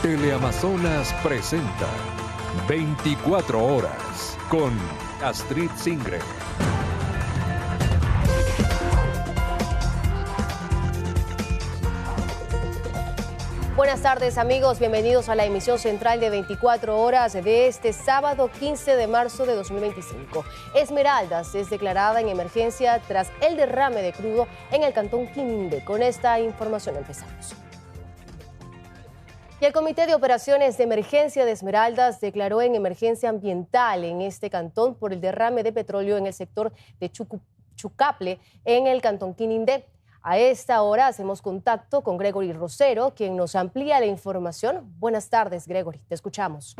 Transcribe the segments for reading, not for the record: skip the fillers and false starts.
Teleamazonas presenta 24 horas con Astrid Singre. Buenas tardes amigos, bienvenidos a la emisión central de 24 horas de este sábado 15 de marzo de 2025. Esmeraldas es declarada en emergencia tras el derrame de crudo en el cantón Quinindé. Con esta información empezamos. Y el Comité de Operaciones de Emergencia de Esmeraldas declaró en emergencia ambiental en este cantón por el derrame de petróleo en el sector de Chucaple en el cantón Quinindé. A esta hora hacemos contacto con Gregory Rosero, quien nos amplía la información. Buenas tardes, Gregory, te escuchamos.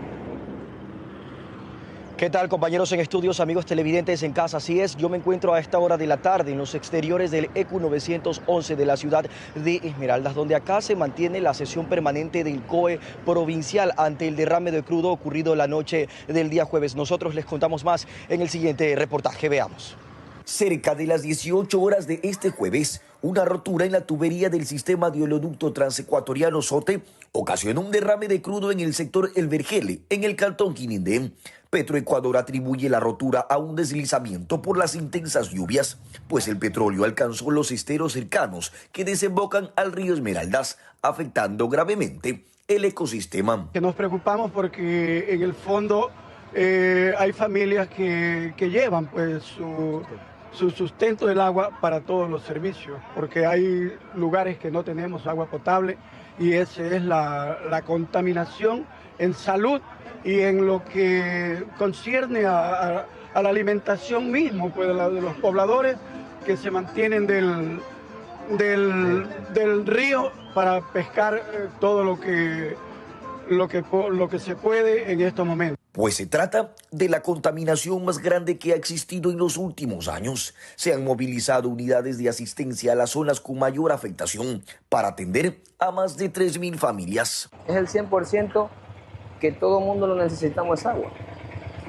¿Qué tal, compañeros en estudios, amigos televidentes en casa? Así es, yo me encuentro a esta hora de la tarde en los exteriores del EQ 911 de la ciudad de Esmeraldas, donde acá se mantiene la sesión permanente del COE provincial ante el derrame de crudo ocurrido la noche del día jueves. Nosotros les contamos más en el siguiente reportaje, veamos. Cerca de las 18 horas de este jueves, una rotura en la tubería del sistema de oleoducto transecuatoriano SOTE ocasionó un derrame de crudo en el sector El Vergel, en el cantón Quinindé. Petroecuador atribuye la rotura a un deslizamiento por las intensas lluvias, pues el petróleo alcanzó los esteros cercanos que desembocan al río Esmeraldas, afectando gravemente el ecosistema. Nos preocupamos porque en el fondo hay familias que llevan pues su sustento del agua para todos los servicios, porque hay lugares que no tenemos agua potable y esa es la contaminación en salud y en lo que concierne a la alimentación mismo pues, de los pobladores que se mantienen del río para pescar todo lo que se puede en estos momentos. Pues se trata de la contaminación más grande que ha existido en los últimos años. Se han movilizado unidades de asistencia a las zonas con mayor afectación para atender a más de 3.000 familias. Es el 100% que todo mundo lo necesitamos, es agua.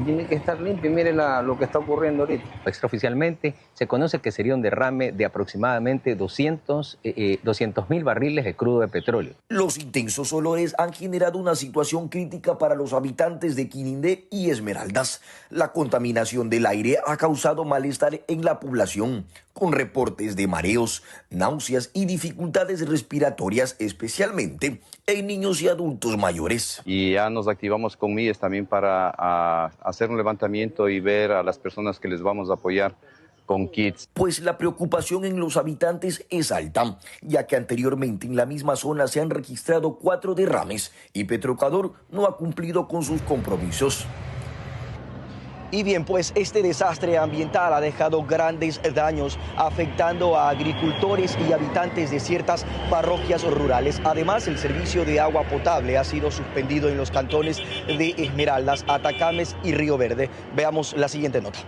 Tiene que estar limpio y mire lo que está ocurriendo ahorita. Extraoficialmente se conoce que sería un derrame de aproximadamente 200.000 barriles de crudo de petróleo. Los intensos olores han generado una situación crítica para los habitantes de Quinindé y Esmeraldas. La contaminación del aire ha causado malestar en la población, con reportes de mareos, náuseas y dificultades respiratorias, especialmente en niños y adultos mayores. Y ya nos activamos con MIES también para hacer un levantamiento y ver a las personas que les vamos a apoyar con kits. Pues la preocupación en los habitantes es alta, ya que anteriormente en la misma zona se han registrado 4 derrames y Petroecuador no ha cumplido con sus compromisos. Y bien, pues este desastre ambiental ha dejado grandes daños, afectando a agricultores y habitantes de ciertas parroquias rurales. Además, el servicio de agua potable ha sido suspendido en los cantones de Esmeraldas, Atacames y Río Verde. Veamos la siguiente nota.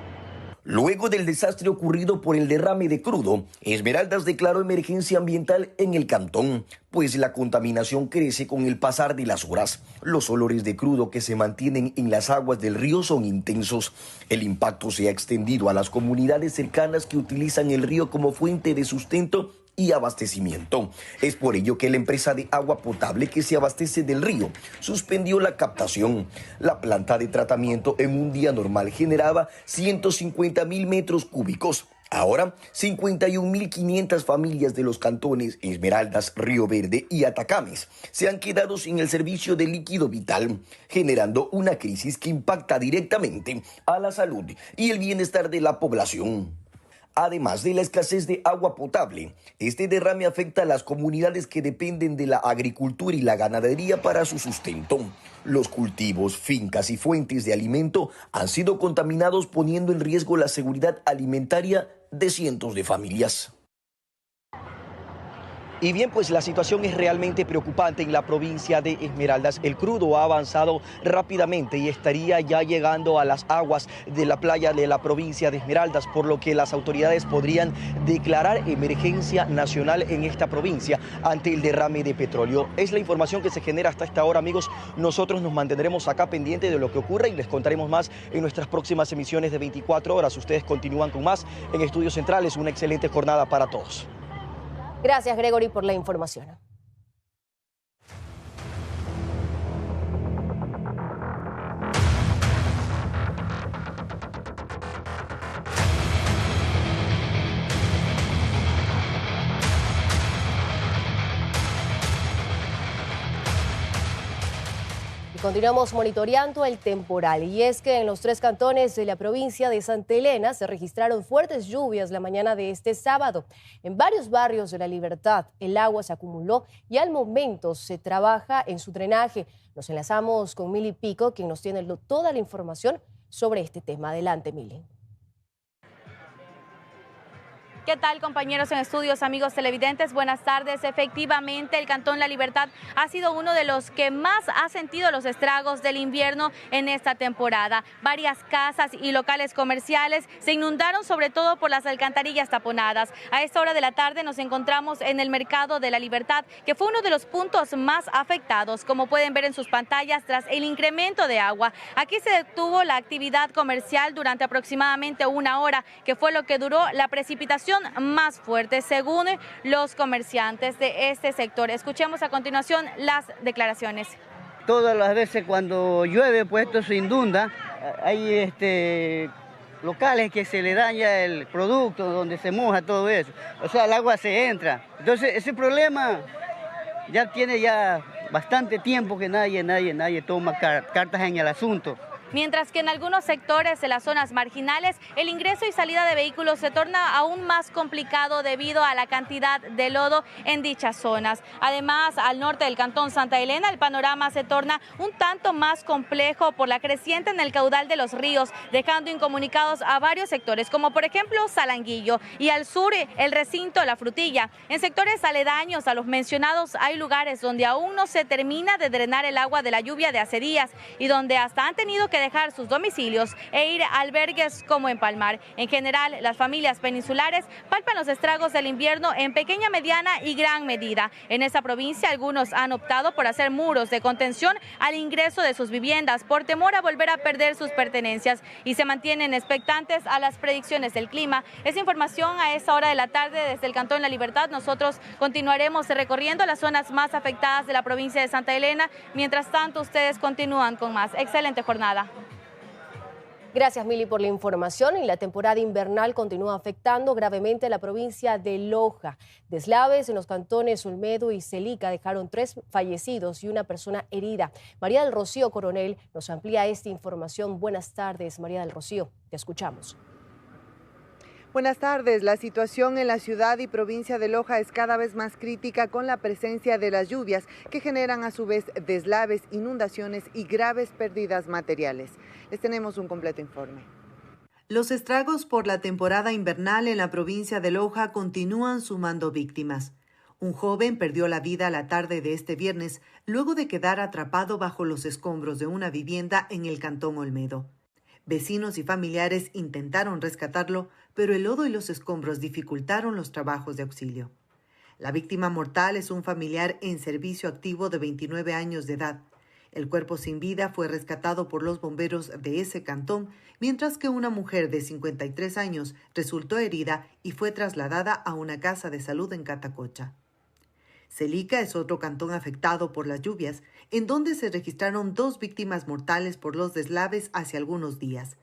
Luego del desastre ocurrido por el derrame de crudo, Esmeraldas declaró emergencia ambiental en el cantón, pues la contaminación crece con el pasar de las horas. Los olores de crudo que se mantienen en las aguas del río son intensos. El impacto se ha extendido a las comunidades cercanas que utilizan el río como fuente de sustento y abastecimiento. Es por ello que la empresa de agua potable que se abastece del río suspendió la captación. La planta de tratamiento en un día normal generaba 150.000 metros cúbicos. Ahora, 51.500 familias de los cantones Esmeraldas, Río Verde y Atacames se han quedado sin el servicio de líquido vital, generando una crisis que impacta directamente a la salud y el bienestar de la población. Además de la escasez de agua potable, este derrame afecta a las comunidades que dependen de la agricultura y la ganadería para su sustento. Los cultivos, fincas y fuentes de alimento han sido contaminados, poniendo en riesgo la seguridad alimentaria de cientos de familias. Y bien, pues la situación es realmente preocupante en la provincia de Esmeraldas. El crudo ha avanzado rápidamente y estaría ya llegando a las aguas de la playa de la provincia de Esmeraldas, por lo que las autoridades podrían declarar emergencia nacional en esta provincia ante el derrame de petróleo. Es la información que se genera hasta esta hora, amigos. Nosotros nos mantendremos acá pendientes de lo que ocurra y les contaremos más en nuestras próximas emisiones de 24 horas. Ustedes continúan con más en Estudios Centrales. Una excelente jornada para todos. Gracias, Gregory, por la información. Continuamos monitoreando el temporal y es que en los 3 cantones de la provincia de Santa Elena se registraron fuertes lluvias la mañana de este sábado. En varios barrios de La Libertad el agua se acumuló y al momento se trabaja en su drenaje. Nos enlazamos con Mili Pico, quien nos tiene toda la información sobre este tema. Adelante, Mili. ¿Qué tal, compañeros en estudios, amigos televidentes? Buenas tardes. Efectivamente, el Cantón La Libertad ha sido uno de los que más ha sentido los estragos del invierno en esta temporada. Varias casas y locales comerciales se inundaron, sobre todo por las alcantarillas taponadas. A esta hora de la tarde nos encontramos en el Mercado de La Libertad, que fue uno de los puntos más afectados, como pueden ver en sus pantallas, tras el incremento de agua. Aquí se detuvo la actividad comercial durante aproximadamente 1 hora, que fue lo que duró la precipitación más fuerte, según los comerciantes de este sector. Escuchemos a continuación las declaraciones. Todas las veces cuando llueve, pues esto se inunda. Hay locales que se le daña el producto, donde se moja todo eso. O sea, el agua se entra. Entonces, ese problema ya tiene bastante tiempo que nadie toma cartas en el asunto. Mientras que en algunos sectores de las zonas marginales el ingreso y salida de vehículos se torna aún más complicado debido a la cantidad de lodo en dichas zonas. Además, al norte del Cantón Santa Elena el panorama se torna un tanto más complejo por la creciente en el caudal de los ríos, dejando incomunicados a varios sectores, como por ejemplo Salanguillo, y al sur el recinto La Frutilla. En sectores aledaños a los mencionados hay lugares donde aún no se termina de drenar el agua de la lluvia de hace días y donde hasta han tenido que dejar sus domicilios e ir a albergues como en Palmar. En general, las familias peninsulares palpan los estragos del invierno en pequeña, mediana y gran medida. En esta provincia, algunos han optado por hacer muros de contención al ingreso de sus viviendas por temor a volver a perder sus pertenencias y se mantienen expectantes a las predicciones del clima. Esa información a esta hora de la tarde desde el Cantón La Libertad. Nosotros continuaremos recorriendo las zonas más afectadas de la provincia de Santa Elena. Mientras tanto, ustedes continúan con más. Excelente jornada. Gracias, Mili, por la información. Y la temporada invernal continúa afectando gravemente a la provincia de Loja. Deslaves en los cantones Olmedo y Celica dejaron 3 fallecidos y 1 persona herida. María del Rocío Coronel nos amplía esta información. Buenas tardes, María del Rocío. Te escuchamos. Buenas tardes. La situación en la ciudad y provincia de Loja es cada vez más crítica con la presencia de las lluvias que generan a su vez deslaves, inundaciones y graves pérdidas materiales. Les tenemos un completo informe. Los estragos por la temporada invernal en la provincia de Loja continúan sumando víctimas. Un joven perdió la vida la tarde de este viernes luego de quedar atrapado bajo los escombros de una vivienda en el cantón Olmedo. Vecinos y familiares intentaron rescatarlo, pero el lodo y los escombros dificultaron los trabajos de auxilio. La víctima mortal es un familiar en servicio activo de 29 años de edad. El cuerpo sin vida fue rescatado por los bomberos de ese cantón, mientras que una mujer de 53 años resultó herida y fue trasladada a una casa de salud en Catacocha. Celica es otro cantón afectado por las lluvias, en donde se registraron 2 víctimas mortales por los deslaves hace algunos días.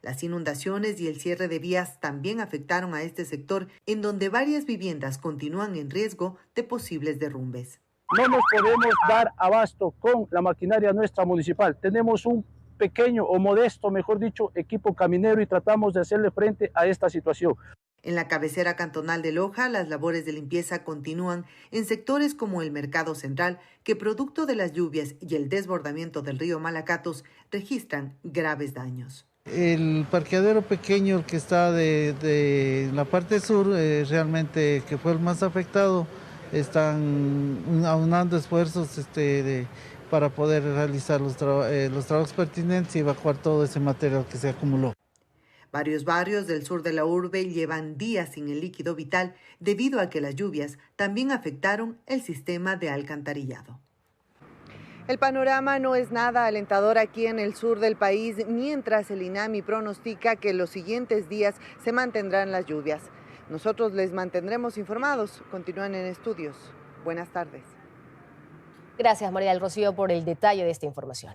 Las inundaciones y el cierre de vías también afectaron a este sector, en donde varias viviendas continúan en riesgo de posibles derrumbes. No nos podemos dar abasto con la maquinaria nuestra municipal. Tenemos un pequeño o modesto, mejor dicho, equipo caminero y tratamos de hacerle frente a esta situación. En la cabecera cantonal de Loja, las labores de limpieza continúan en sectores como el Mercado Central, que producto de las lluvias y el desbordamiento del río Malacatos registran graves daños. El parqueadero pequeño que está de la parte sur, realmente que fue el más afectado, están aunando esfuerzos para poder realizar los trabajos pertinentes y evacuar todo ese material que se acumuló. Varios barrios del sur de la urbe llevan días sin el líquido vital debido a que las lluvias también afectaron el sistema de alcantarillado. El panorama no es nada alentador aquí en el sur del país, mientras el INAMI pronostica que los siguientes días se mantendrán las lluvias. Nosotros les mantendremos informados. Continúan en estudios. Buenas tardes. Gracias, María del Rocío, por el detalle de esta información.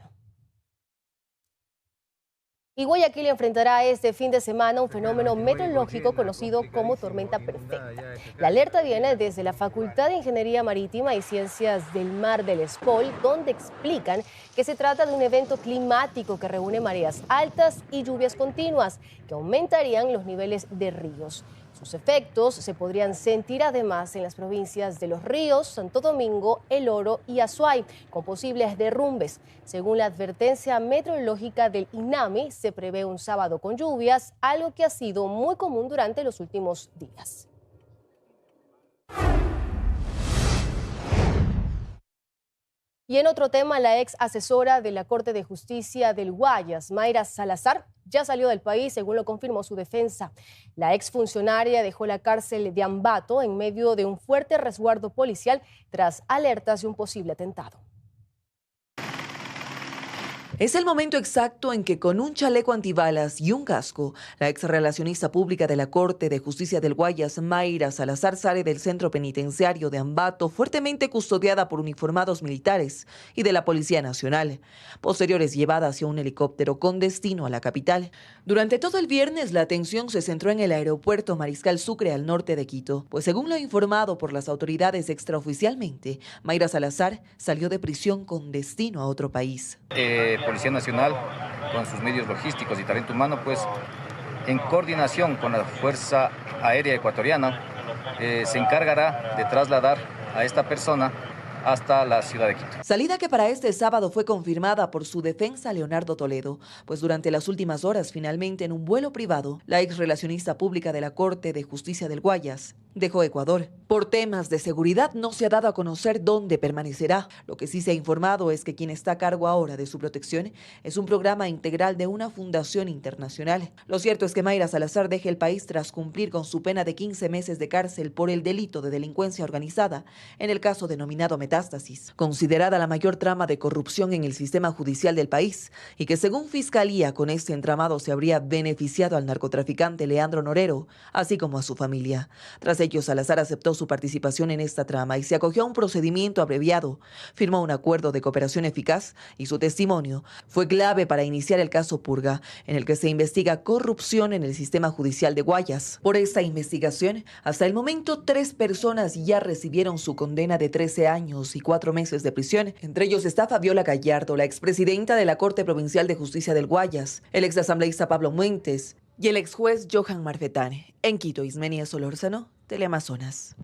Y Guayaquil enfrentará este fin de semana un fenómeno meteorológico conocido como tormenta perfecta. La alerta viene desde la Facultad de Ingeniería Marítima y Ciencias del Mar del ESPOL, donde explican que se trata de un evento climático que reúne mareas altas y lluvias continuas que aumentarían los niveles de ríos. Sus efectos se podrían sentir además en las provincias de Los Ríos, Santo Domingo, El Oro y Azuay, con posibles derrumbes. Según la advertencia meteorológica del INAMI, se prevé un sábado con lluvias, algo que ha sido muy común durante los últimos días. Y en otro tema, la ex asesora de la Corte de Justicia del Guayas, Mayra Salazar, ya salió del país, según lo confirmó su defensa. La exfuncionaria dejó la cárcel de Ambato en medio de un fuerte resguardo policial tras alertas de un posible atentado. Es el momento exacto en que con un chaleco antibalas y un casco, la exrelacionista pública de la Corte de Justicia del Guayas, Mayra Salazar, sale del centro penitenciario de Ambato, fuertemente custodiada por uniformados militares y de la Policía Nacional. Posterior es llevada hacia un helicóptero con destino a la capital. Durante todo el viernes, la atención se centró en el aeropuerto Mariscal Sucre, al norte de Quito, pues según lo informado por las autoridades extraoficialmente, Mayra Salazar salió de prisión con destino a otro país. Policía Nacional, con sus medios logísticos y talento humano, pues en coordinación con la Fuerza Aérea Ecuatoriana, se encargará de trasladar a esta persona hasta la ciudad de Quito. Salida que para este sábado fue confirmada por su defensa, Leonardo Toledo, pues durante las últimas horas, finalmente en un vuelo privado, la exrelacionista pública de la Corte de Justicia del Guayas dejó Ecuador. Por temas de seguridad no se ha dado a conocer dónde permanecerá. Lo que sí se ha informado es que quien está a cargo ahora de su protección es un programa integral de una fundación internacional. Lo cierto es que Mayra Salazar deja el país tras cumplir con su pena de 15 meses de cárcel por el delito de delincuencia organizada, en el caso denominado Metástasis, considerada la mayor trama de corrupción en el sistema judicial del país, y que según Fiscalía con este entramado se habría beneficiado al narcotraficante Leandro Norero, así como a su familia. Tras ello, Salazar aceptó su participación en esta trama y se acogió a un procedimiento abreviado, firmó un acuerdo de cooperación eficaz y su testimonio fue clave para iniciar el caso Purga, en el que se investiga corrupción en el sistema judicial de Guayas. Por esta investigación, hasta el momento 3 personas ya recibieron su condena de 13 años y 4 meses de prisión. Entre ellos está Fabiola Gallardo, la expresidenta de la Corte Provincial de Justicia del Guayas, el exasambleísta Pablo Muentes y el exjuez Johan Marfetán. En Quito, Ismenia Solórzano, Teleamazonas.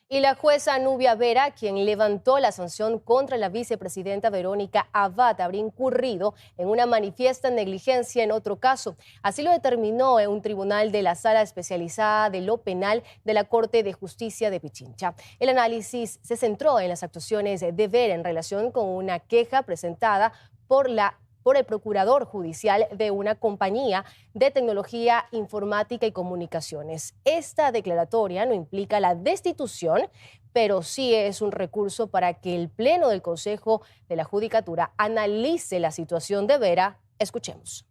Y la jueza Nubia Vera, quien levantó la sanción contra la vicepresidenta Verónica Abad, habría incurrido en una manifiesta negligencia en otro caso. Así lo determinó un tribunal de la Sala Especializada de lo Penal de la Corte de Justicia de Pichincha. El análisis se centró en las actuaciones de Vera en relación con una queja presentada por el procurador judicial de una compañía de tecnología informática y comunicaciones. Esta declaratoria no implica la destitución, pero sí es un recurso para que el Pleno del Consejo de la Judicatura analice la situación de Vera. Escuchemos.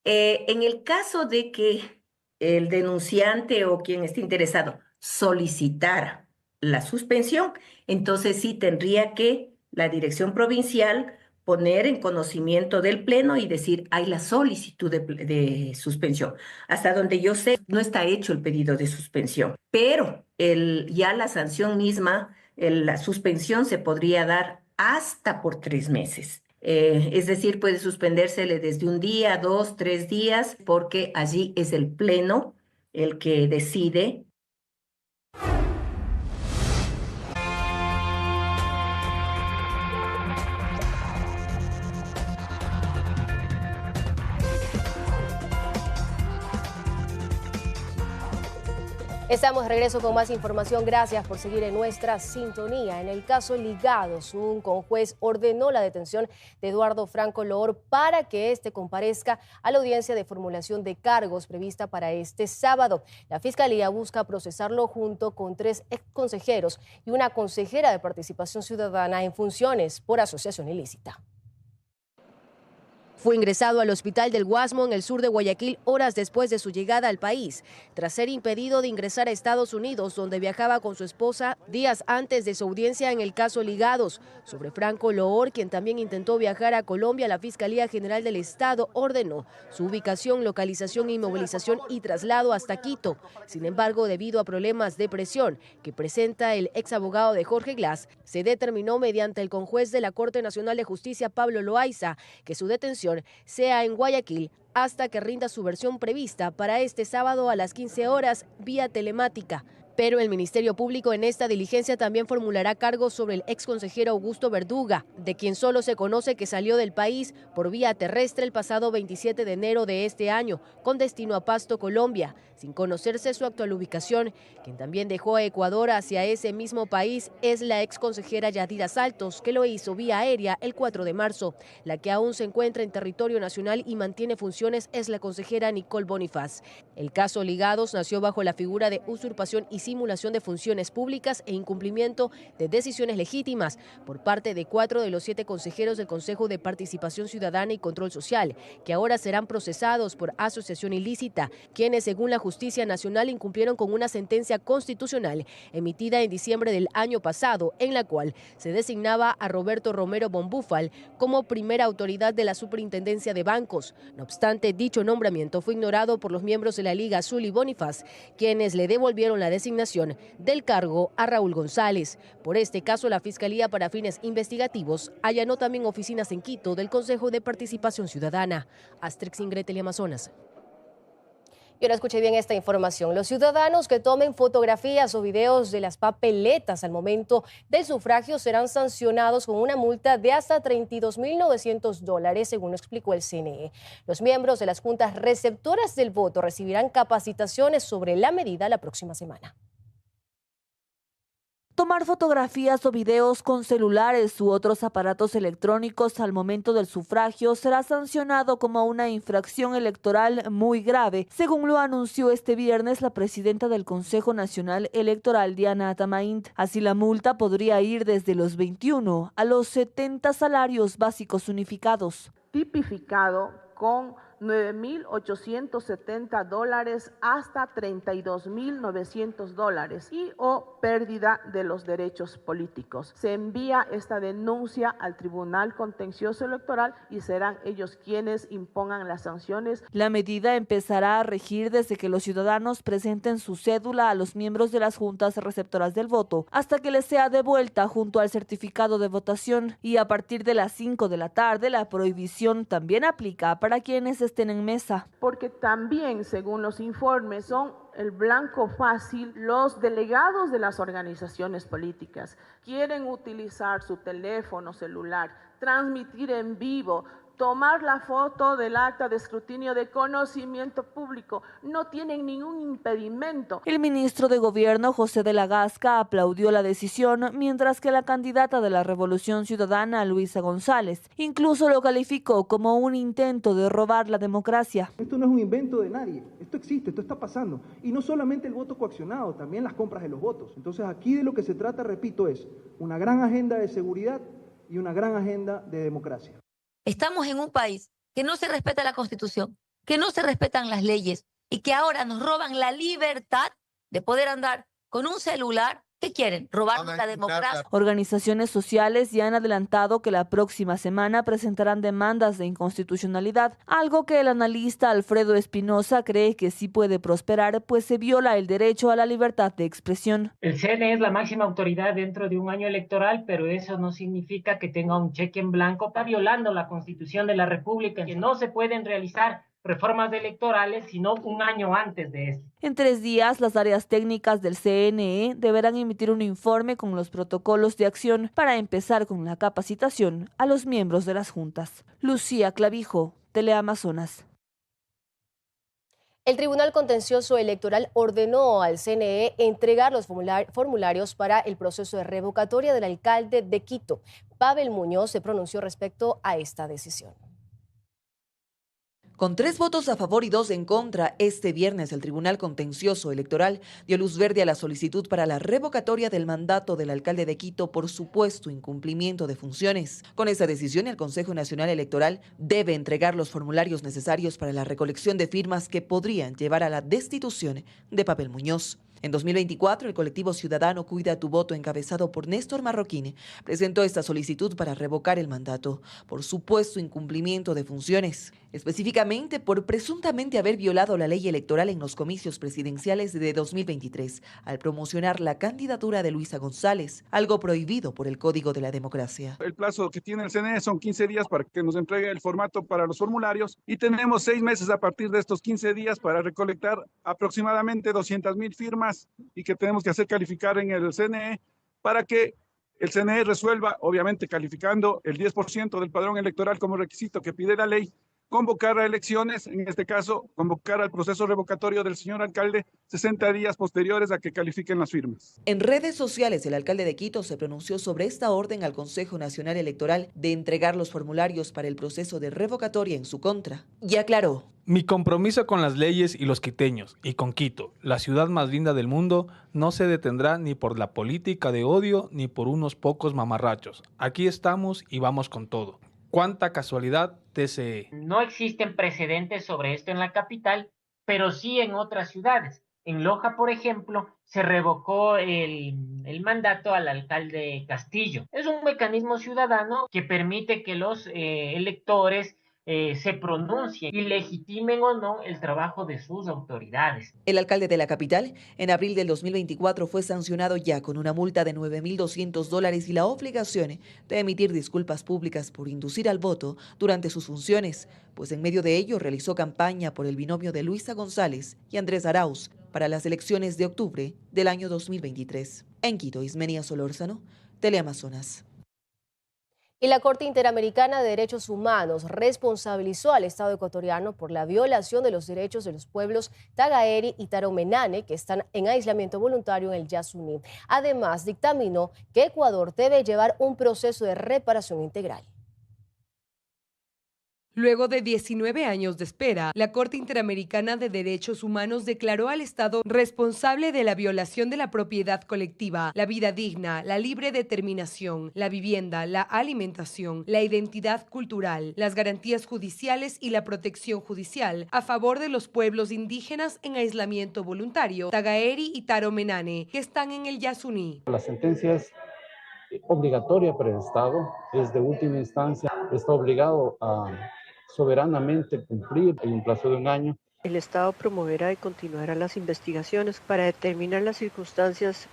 En el caso de que el denunciante o quien esté interesado solicitara la suspensión, entonces sí tendría que la dirección provincial poner en conocimiento del Pleno y decir, hay la solicitud de suspensión. Hasta donde yo sé, no está hecho el pedido de suspensión, pero ya la sanción misma, la suspensión se podría dar hasta por 3 meses. Es decir, puede suspendérsele desde 1 día, 2, 3 días, porque allí es el Pleno el que decide. Estamos de regreso con más información. Gracias por seguir en nuestra sintonía. En el caso Ligados, un conjuez ordenó la detención de Eduardo Franco Loor para que éste comparezca a la audiencia de formulación de cargos prevista para este sábado. La Fiscalía busca procesarlo junto con 3 exconsejeros y una consejera de Participación Ciudadana en funciones por asociación ilícita. Fue ingresado al hospital del Guasmo en el sur de Guayaquil horas después de su llegada al país, tras ser impedido de ingresar a Estados Unidos, donde viajaba con su esposa días antes de su audiencia en el caso Ligados. Sobre Franco Loor, quien también intentó viajar a Colombia, la Fiscalía General del Estado ordenó su ubicación, localización, inmovilización y traslado hasta Quito. Sin embargo, debido a problemas de presión que presenta el ex abogado de Jorge Glass, se determinó mediante el conjuez de la Corte Nacional de Justicia, Pablo Loaiza, que su detención sea en Guayaquil hasta que rinda su versión prevista para este sábado a las 15 horas vía telemática. Pero el Ministerio Público en esta diligencia también formulará cargos sobre el ex consejero Augusto Verduga, de quien solo se conoce que salió del país por vía terrestre el pasado 27 de enero de este año, con destino a Pasto, Colombia, sin conocerse su actual ubicación. Quien también dejó a Ecuador hacia ese mismo país es la ex consejera Yadira Saltos, que lo hizo vía aérea el 4 de marzo. La que aún se encuentra en territorio nacional y mantiene funciones es la consejera Nicole Bonifaz. El caso Ligados nació bajo la figura de usurpación y simulación de funciones públicas e incumplimiento de decisiones legítimas por parte de 4 de los 7 consejeros del Consejo de Participación Ciudadana y Control Social, que ahora serán procesados por asociación ilícita, quienes según la Justicia Nacional incumplieron con una sentencia constitucional emitida en diciembre del año pasado, en la cual se designaba a Roberto Romero Bombúfal como primera autoridad de la Superintendencia de Bancos. No obstante, dicho nombramiento fue ignorado por los miembros de la Liga Azul y Bonifaz, quienes le devolvieron la designación del cargo a Raúl González. Por este caso, la Fiscalía para fines investigativos allanó también oficinas en Quito del Consejo de Participación Ciudadana. Astrix Ingrid, Teleamazonas. Y ahora escuche bien esta información. Los ciudadanos que tomen fotografías o videos de las papeletas al momento del sufragio serán sancionados con una multa de hasta $32.900, según explicó el CNE. Los miembros de las juntas receptoras del voto recibirán capacitaciones sobre la medida la próxima semana. Tomar fotografías o videos con celulares u otros aparatos electrónicos al momento del sufragio será sancionado como una infracción electoral muy grave, según lo anunció este viernes la presidenta del Consejo Nacional Electoral, Diana Atamaint. Así, la multa podría ir desde los 21 a los 70 salarios básicos unificados. Tipificado con $9.870 hasta $32.900 y o pérdida de los derechos políticos. Se envía esta denuncia al Tribunal Contencioso Electoral y serán ellos quienes impongan las sanciones. La medida empezará a regir desde que los ciudadanos presenten su cédula a los miembros de las juntas receptoras del voto, hasta que les sea devuelta junto al certificado de votación, y a partir de las 5 de la tarde la prohibición también aplica para quienes estén en mesa. Porque también, según los informes, son el blanco fácil los delegados de las organizaciones políticas. Quieren utilizar su teléfono celular, transmitir en vivo, tomar la foto del acta de escrutinio de conocimiento público. No tienen ningún impedimento. El ministro de Gobierno, José de la Gasca, aplaudió la decisión, mientras que la candidata de la Revolución Ciudadana, Luisa González, incluso lo calificó como un intento de robar la democracia. Esto no es un invento de nadie, esto existe, esto está pasando. Y no solamente el voto coaccionado, también las compras de los votos. Entonces aquí de lo que se trata, repito, es una gran agenda de seguridad y una gran agenda de democracia. Estamos en un país que no se respeta la Constitución, que no se respetan las leyes y que ahora nos roban la libertad de poder andar con un celular. ¿Qué quieren? ¿Robarnos la democracia? Organizaciones sociales ya han adelantado que la próxima semana presentarán demandas de inconstitucionalidad, algo que el analista Alfredo Espinosa cree que sí puede prosperar, pues se viola el derecho a la libertad de expresión. El CNE es la máxima autoridad dentro de un año electoral, pero eso no significa que tenga un cheque en blanco. Está violando la Constitución de la República, que no se pueden realizar reformas electorales sino un año antes de esto. En 3 días, las áreas técnicas del CNE deberán emitir un informe con los protocolos de acción para empezar con la capacitación a los miembros de las juntas. Lucía Clavijo, Teleamazonas. El Tribunal Contencioso Electoral ordenó al CNE entregar los formularios para el proceso de revocatoria del alcalde de Quito. Pavel Muñoz se pronunció respecto a esta decisión. Con 3 votos a favor y 2 en contra, este viernes el Tribunal Contencioso Electoral dio luz verde a la solicitud para la revocatoria del mandato del alcalde de Quito por supuesto incumplimiento de funciones. Con esta decisión, el Consejo Nacional Electoral debe entregar los formularios necesarios para la recolección de firmas que podrían llevar a la destitución de Papel Muñoz. En 2024, el colectivo ciudadano Cuida tu Voto, encabezado por Néstor Marroquín, presentó esta solicitud para revocar el mandato por supuesto incumplimiento de funciones, específicamente por presuntamente haber violado la ley electoral en los comicios presidenciales de 2023 al promocionar la candidatura de Luisa González, algo prohibido por el Código de la Democracia. El plazo que tiene el CNE son 15 días para que nos entregue el formato para los formularios y tenemos 6 meses a partir de estos 15 días para recolectar aproximadamente 200,000 firmas y que tenemos que hacer calificar en el CNE para que el CNE resuelva, obviamente calificando el 10% del padrón electoral como requisito que pide la ley, convocar a elecciones, en este caso, convocar al proceso revocatorio del señor alcalde 60 días posteriores a que califiquen las firmas. En redes sociales, el alcalde de Quito se pronunció sobre esta orden al Consejo Nacional Electoral de entregar los formularios para el proceso de revocatoria en su contra. Y aclaró: mi compromiso con las leyes y los quiteños, y con Quito, la ciudad más linda del mundo, no se detendrá ni por la política de odio ni por unos pocos mamarrachos. Aquí estamos y vamos con todo. ¿Cuánta casualidad, TCE? No existen precedentes sobre esto en la capital, pero sí en otras ciudades. En Loja, por ejemplo, se revocó el mandato al alcalde Castillo. Es un mecanismo ciudadano que permite que los electores se pronuncien y legitimen o no el trabajo de sus autoridades. El alcalde de la capital, en abril del 2024, fue sancionado ya con una multa de $9,200 y la obligación de emitir disculpas públicas por inducir al voto durante sus funciones, pues en medio de ello realizó campaña por el binomio de Luisa González y Andrés Arauz para las elecciones de octubre del año 2023. En Quito, Ismenia Solórzano, Teleamazonas. Y la Corte Interamericana de Derechos Humanos responsabilizó al Estado ecuatoriano por la violación de los derechos de los pueblos Tagaeri y Taromenane, que están en aislamiento voluntario en el Yasuní. Además, dictaminó que Ecuador debe llevar un proceso de reparación integral. Luego de 19 años de espera, la Corte Interamericana de Derechos Humanos declaró al Estado responsable de la violación de la propiedad colectiva, la vida digna, la libre determinación, la vivienda, la alimentación, la identidad cultural, las garantías judiciales y la protección judicial a favor de los pueblos indígenas en aislamiento voluntario, Tagaeri y Taromenane, que están en el Yasuní. La sentencia es obligatoria para el Estado, es de última instancia, está obligado a soberanamente cumplir en un plazo de 1 año. El Estado promoverá y continuará las investigaciones para determinar las circunstancias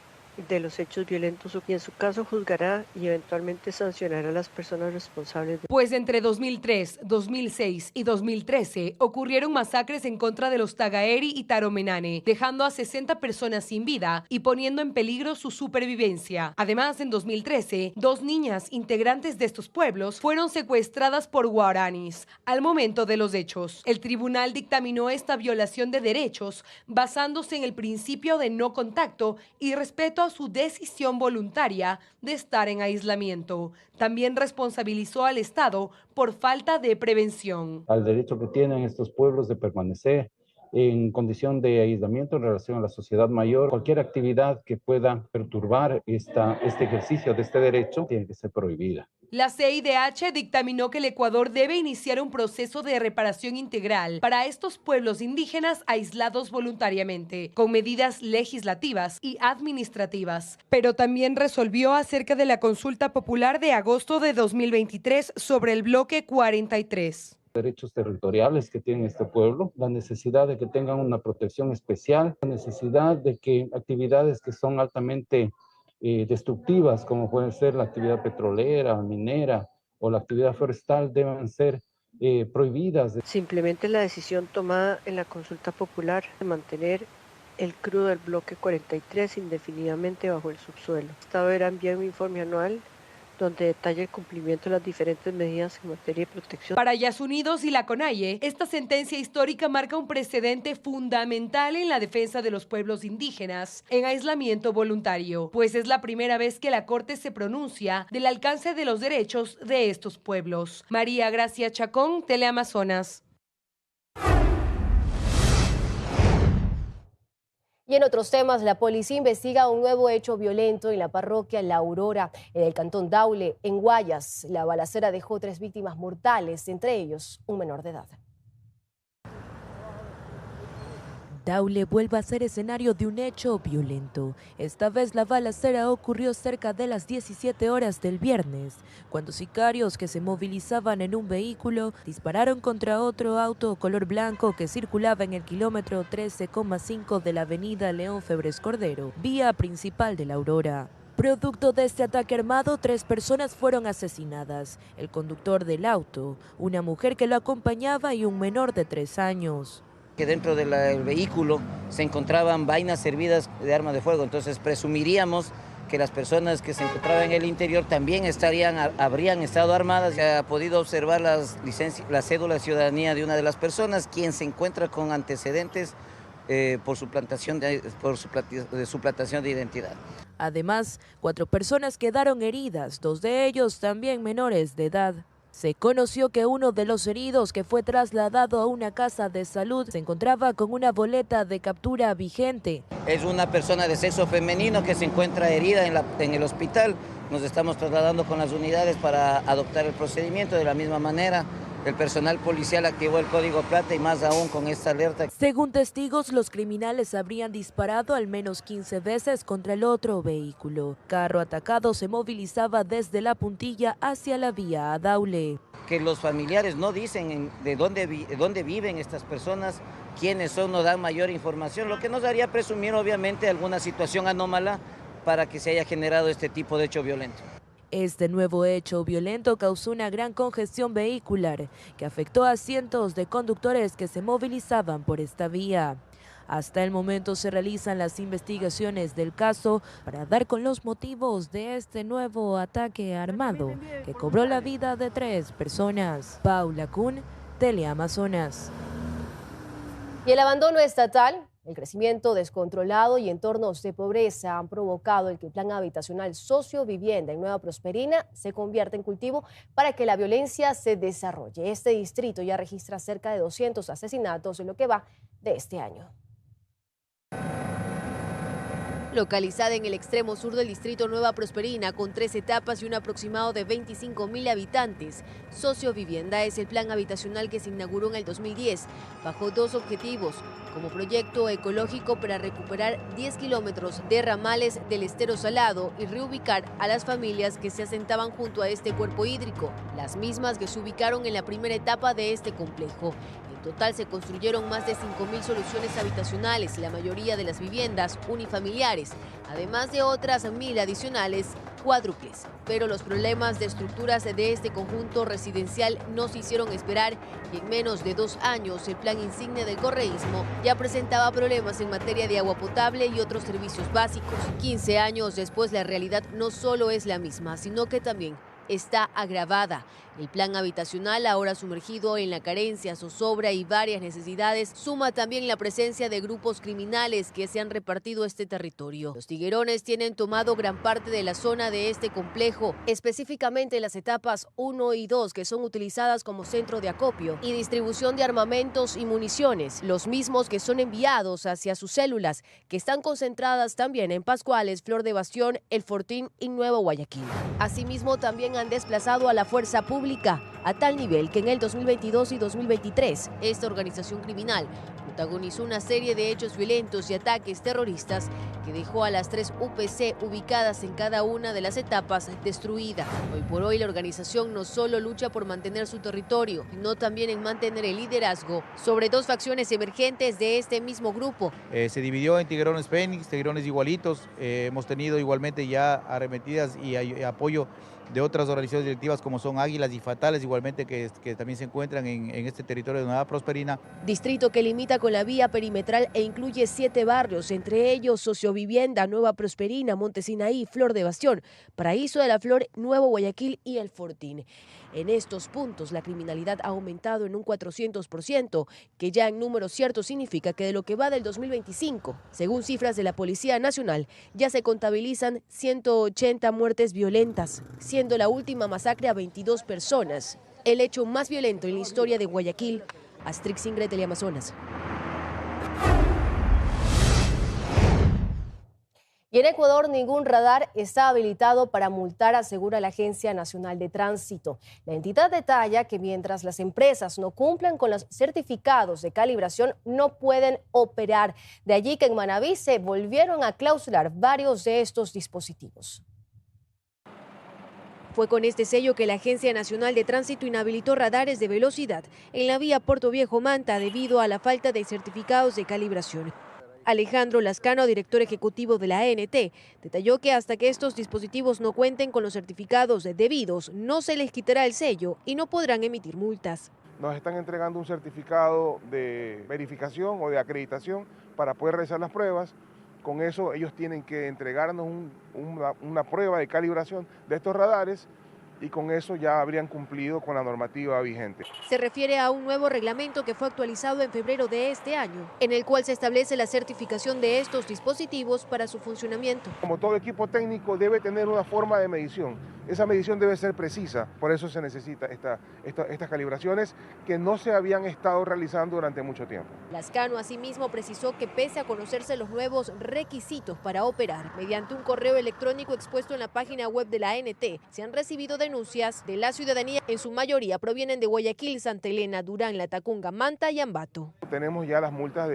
de los hechos violentos y en su caso juzgará y eventualmente sancionará a las personas responsables. Pues entre 2003, 2006 y 2013 ocurrieron masacres en contra de los Tagaeri y Taromenane, dejando a 60 personas sin vida y poniendo en peligro su supervivencia. Además, en 2013, 2 niñas integrantes de estos pueblos fueron secuestradas por guaraníes al momento de los hechos. El tribunal dictaminó esta violación de derechos basándose en el principio de no contacto y respeto a su decisión voluntaria de estar en aislamiento. También responsabilizó al Estado por falta de prevención. Al derecho que tienen estos pueblos de permanecer en condición de aislamiento en relación a la sociedad mayor. Cualquier actividad que pueda perturbar este ejercicio de este derecho tiene que ser prohibida. La CIDH dictaminó que el Ecuador debe iniciar un proceso de reparación integral para estos pueblos indígenas aislados voluntariamente, con medidas legislativas y administrativas. Pero también resolvió acerca de la consulta popular de agosto de 2023 sobre el bloque 43. Derechos territoriales que tiene este pueblo, la necesidad de que tengan una protección especial, la necesidad de que actividades que son altamente destructivas, como pueden ser la actividad petrolera, minera o la actividad forestal, deben ser prohibidas. Simplemente la decisión tomada en la consulta popular de mantener el crudo del bloque 43 indefinidamente bajo el subsuelo. El Estado deberá enviar un informe anual donde detalla el cumplimiento de las diferentes medidas en materia de protección. Para Yasunidos y la CONAIE, esta sentencia histórica marca un precedente fundamental en la defensa de los pueblos indígenas en aislamiento voluntario, pues es la primera vez que la Corte se pronuncia del alcance de los derechos de estos pueblos. María Gracia Chacón, Teleamazonas. Y en otros temas, la policía investiga un nuevo hecho violento en la parroquia La Aurora, en el cantón Daule, en Guayas. La balacera dejó 3 víctimas mortales, entre ellos un menor de edad. Daule vuelve a ser escenario de un hecho violento. Esta vez la balacera ocurrió cerca de las 17 horas del viernes, cuando sicarios que se movilizaban en un vehículo dispararon contra otro auto color blanco que circulaba en el kilómetro 13,5 de la avenida León Febres Cordero, vía principal de La Aurora. Producto de este ataque armado, 3 personas fueron asesinadas: el conductor del auto, una mujer que lo acompañaba y un menor de 3 años. Que dentro del vehículo se encontraban vainas servidas de arma de fuego, entonces presumiríamos que las personas que se encontraban en el interior también habrían estado armadas. Se ha podido observar la cédula de ciudadanía de una de las personas, quien se encuentra con antecedentes por suplantación de identidad. Además, 4 personas quedaron heridas, 2 de ellos también menores de edad. Se conoció que uno de los heridos, que fue trasladado a una casa de salud, se encontraba con una boleta de captura vigente. Es una persona de sexo femenino que se encuentra herida en el hospital. Nos estamos trasladando con las unidades para adoptar el procedimiento. De la misma manera, el personal policial activó el código plata y más aún con esta alerta. Según testigos, los criminales habrían disparado al menos 15 veces contra el otro vehículo. Carro atacado se movilizaba desde La Puntilla hacia la vía a Daule. Que los familiares no dicen de dónde viven estas personas, quiénes son, no dan mayor información, lo que nos haría presumir obviamente alguna situación anómala para que se haya generado este tipo de hecho violento. Este nuevo hecho violento causó una gran congestión vehicular que afectó a cientos de conductores que se movilizaban por esta vía. Hasta el momento se realizan las investigaciones del caso para dar con los motivos de este nuevo ataque armado que cobró la vida de 3 personas. Paula Kuhn, Teleamazonas. Y el abandono estatal, el crecimiento descontrolado y entornos de pobreza han provocado el que el plan habitacional Sociovivienda en Nueva Prosperina se convierta en cultivo para que la violencia se desarrolle. Este distrito ya registra cerca de 200 asesinatos en lo que va de este año. Localizada en el extremo sur del distrito Nueva Prosperina, con 3 etapas y un aproximado de 25.000 habitantes, Sociovivienda es el plan habitacional que se inauguró en el 2010, bajo 2 objetivos, como proyecto ecológico para recuperar 10 kilómetros de ramales del estero salado y reubicar a las familias que se asentaban junto a este cuerpo hídrico, las mismas que se ubicaron en la primera etapa de este complejo. En total se construyeron más de 5.000 soluciones habitacionales, la mayoría de las viviendas unifamiliares, además de otras 1.000 adicionales cuádruples. Pero los problemas de estructuras de este conjunto residencial no se hicieron esperar y en menos de 2 años el plan insignia del correísmo ya presentaba problemas en materia de agua potable y otros servicios básicos. 15 años después la realidad no solo es la misma, sino que también está agravada. El plan habitacional, ahora sumergido en la carencia, zozobra y varias necesidades, suma también la presencia de grupos criminales que se han repartido este territorio. Los tiguerones tienen tomado gran parte de la zona de este complejo, específicamente las etapas 1 y 2, que son utilizadas como centro de acopio y distribución de armamentos y municiones, los mismos que son enviados hacia sus células, que están concentradas también en Pascuales, Flor de Bastión, El Fortín y Nuevo Guayaquil. Asimismo, también han desplazado a la fuerza pública a tal nivel que en el 2022 y 2023 esta organización criminal protagonizó una serie de hechos violentos y ataques terroristas que dejó a las 3 UPC ubicadas en cada una de las etapas destruida. Hoy por hoy la organización no solo lucha por mantener su territorio, sino también en mantener el liderazgo sobre 2 facciones emergentes de este mismo grupo. Se dividió en Tiguerones Fénix, Tiguerones Igualitos. Hemos tenido igualmente ya arremetidas y apoyo de otras organizaciones directivas como son Águilas y Fatales, igualmente que también se encuentran en este territorio de Nueva Prosperina. Distrito que limita con la vía perimetral e incluye 7 barrios, entre ellos Sociovivienda, Nueva Prosperina, Montesinaí, Flor de Bastión, Paraíso de la Flor, Nuevo Guayaquil y El Fortín. En estos puntos la criminalidad ha aumentado en un 400%, que ya en números ciertos significa que de lo que va del 2025, según cifras de la Policía Nacional, ya se contabilizan 180 muertes violentas, siendo la última masacre a 22 personas, el hecho más violento en la historia de Guayaquil, Astrix Ingrid, Teleamazonas. Y en Ecuador ningún radar está habilitado para multar, asegura la Agencia Nacional de Tránsito. La entidad detalla que mientras las empresas no cumplan con los certificados de calibración, no pueden operar. De allí que en Manabí se volvieron a clausurar varios de estos dispositivos. Fue con este sello que la Agencia Nacional de Tránsito inhabilitó radares de velocidad en la vía Puerto Viejo-Manta debido a la falta de certificados de calibración. Alejandro Lascano, director ejecutivo de la ANT, detalló que hasta que estos dispositivos no cuenten con los certificados debidos, no se les quitará el sello y no podrán emitir multas. Nos están entregando un certificado de verificación o de acreditación para poder realizar las pruebas. Con eso ellos tienen que entregarnos una prueba de calibración de estos radares y con eso ya habrían cumplido con la normativa vigente. Se refiere a un nuevo reglamento que fue actualizado en febrero de este año, en el cual se establece la certificación de estos dispositivos para su funcionamiento. Como todo equipo técnico debe tener una forma de medición. Esa medición debe ser precisa, por eso se necesita estas calibraciones que no se habían estado realizando durante mucho tiempo. Lascano asimismo precisó que pese a conocerse los nuevos requisitos para operar, mediante un correo electrónico expuesto en la página web de la ANT, se han recibido denuncias de la ciudadanía, en su mayoría provienen de Guayaquil, Santa Elena, Durán, Latacunga, Manta y Ambato. Tenemos ya las multas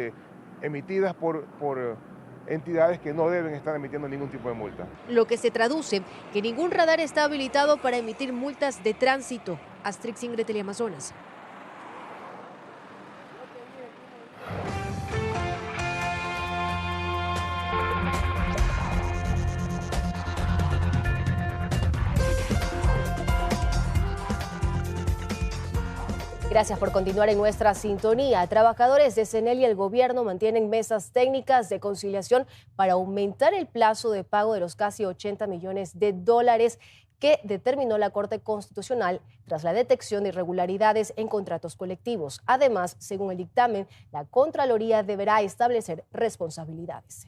emitidas por entidades que no deben estar emitiendo ningún tipo de multa. Lo que se traduce que ningún radar está habilitado para emitir multas de tránsito. Astrix Ingrid, Teleamazonas. Gracias por continuar en nuestra sintonía. Trabajadores de CENEL y el gobierno mantienen mesas técnicas de conciliación para aumentar el plazo de pago de los casi 80 millones de dólares que determinó la Corte Constitucional tras la detección de irregularidades en contratos colectivos. Además, según el dictamen, la Contraloría deberá establecer responsabilidades.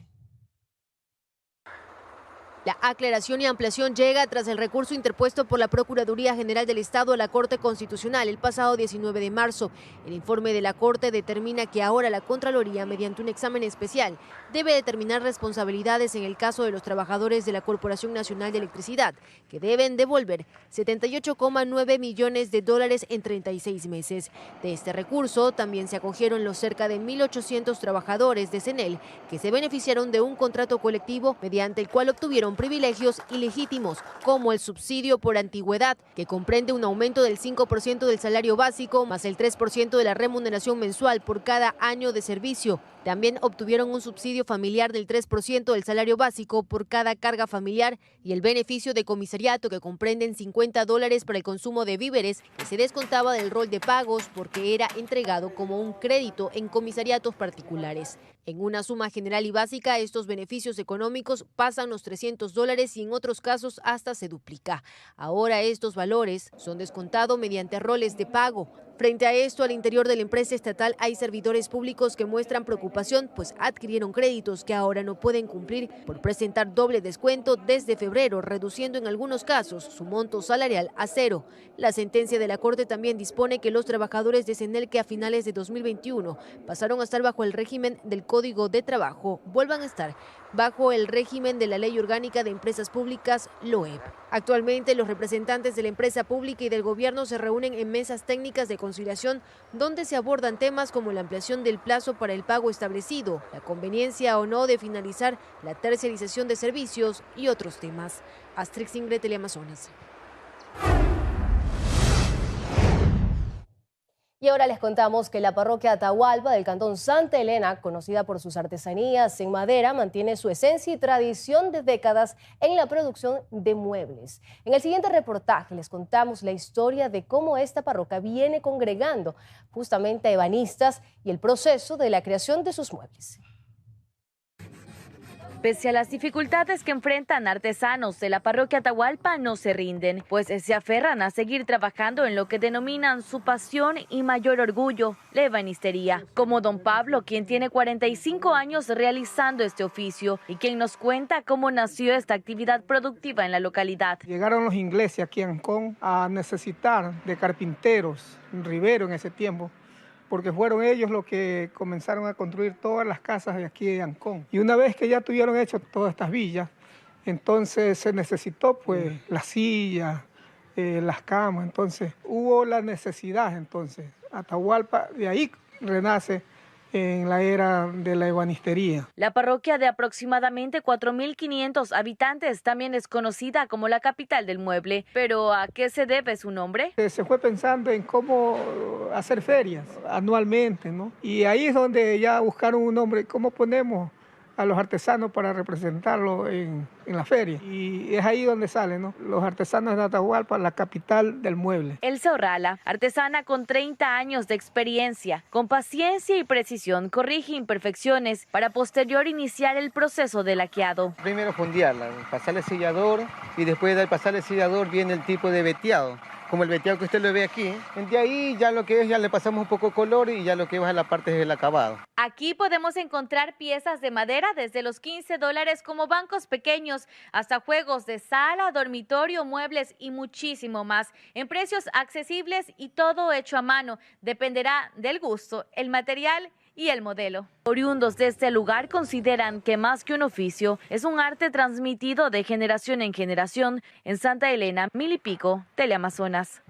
La aclaración y ampliación llega tras el recurso interpuesto por la Procuraduría General del Estado a la Corte Constitucional el pasado 19 de marzo. El informe de la Corte determina que ahora la Contraloría, mediante un examen especial, debe determinar responsabilidades en el caso de los trabajadores de la Corporación Nacional de Electricidad, que deben devolver 78,9 millones de dólares en 36 meses. De este recurso también se acogieron los cerca de 1.800 trabajadores de CENEL que se beneficiaron de un contrato colectivo mediante el cual obtuvieron privilegios ilegítimos, como el subsidio por antigüedad, que comprende un aumento del 5% del salario básico más el 3% de la remuneración mensual por cada año de servicio. También obtuvieron un subsidio familiar del 3% del salario básico por cada carga familiar y el beneficio de comisariato, que comprenden $50 para el consumo de víveres, que se descontaba del rol de pagos porque era entregado como un crédito en comisariatos particulares. En una suma general y básica, estos beneficios económicos pasan los $300 y en otros casos hasta se duplica. Ahora estos valores son descontados mediante roles de pago. Frente a esto, al interior de la empresa estatal hay servidores públicos que muestran preocupación, pues adquirieron créditos que ahora no pueden cumplir por presentar doble descuento desde febrero, reduciendo en algunos casos su monto salarial a cero. La sentencia de la Corte también dispone que los trabajadores de CENEL que a finales de 2021 pasaron a estar bajo el régimen del Código de Trabajo vuelvan a estar bajo el régimen de la Ley Orgánica de Empresas Públicas, LOEP. Actualmente, los representantes de la empresa pública y del gobierno se reúnen en mesas técnicas de conciliación donde se abordan temas como la ampliación del plazo para el pago establecido, la conveniencia o no de finalizar la terciarización de servicios y otros temas. Astrix Ingrid, Teleamazonas. Y ahora les contamos que la parroquia Atahualpa del cantón Santa Elena, conocida por sus artesanías en madera, mantiene su esencia y tradición de décadas en la producción de muebles. En el siguiente reportaje les contamos la historia de cómo esta parroquia viene congregando justamente a ebanistas y el proceso de la creación de sus muebles. Pese a las dificultades que enfrentan artesanos de la parroquia Atahualpa, no se rinden, pues se aferran a seguir trabajando en lo que denominan su pasión y mayor orgullo, la ebanistería. Como don Pablo, quien tiene 45 años realizando este oficio y quien nos cuenta cómo nació esta actividad productiva en la localidad. Llegaron los ingleses aquí en Ancón a necesitar de carpinteros, riberos en ese tiempo, porque fueron ellos los que comenzaron a construir todas las casas de aquí de Ancón. Y una vez que ya tuvieron hecho todas estas villas, entonces se necesitó pues las sillas, las camas, entonces hubo la necesidad, entonces Atahualpa de ahí renace en la era de la ebanistería. La parroquia de aproximadamente 4.500 habitantes también es conocida como la capital del mueble. ¿Pero a qué se debe su nombre? Se fue pensando en cómo hacer ferias anualmente, ¿no? Y ahí es donde ya buscaron un nombre, ¿cómo ponemos a los artesanos para representarlo en la feria? Y es ahí donde salen, ¿no? Los artesanos de Atahualpa, la capital del mueble. Elsa Orrala, artesana con 30 años de experiencia, con paciencia y precisión, corrige imperfecciones para posterior iniciar el proceso de laqueado. Primero fondearla, pasarle sellador y después de pasarle sellador viene el tipo de veteado, como el veteado que usted lo ve aquí. De ahí ya lo que es, ya le pasamos un poco de color y ya lo que va a la parte del acabado. Aquí podemos encontrar piezas de madera desde los $15 como bancos pequeños hasta juegos de sala, dormitorio, muebles y muchísimo más en precios accesibles y todo hecho a mano. Dependerá del gusto, el material y el modelo. Oriundos de este lugar consideran que más que un oficio, es un arte transmitido de generación en generación. En Santa Elena, Milipico, Teleamazonas.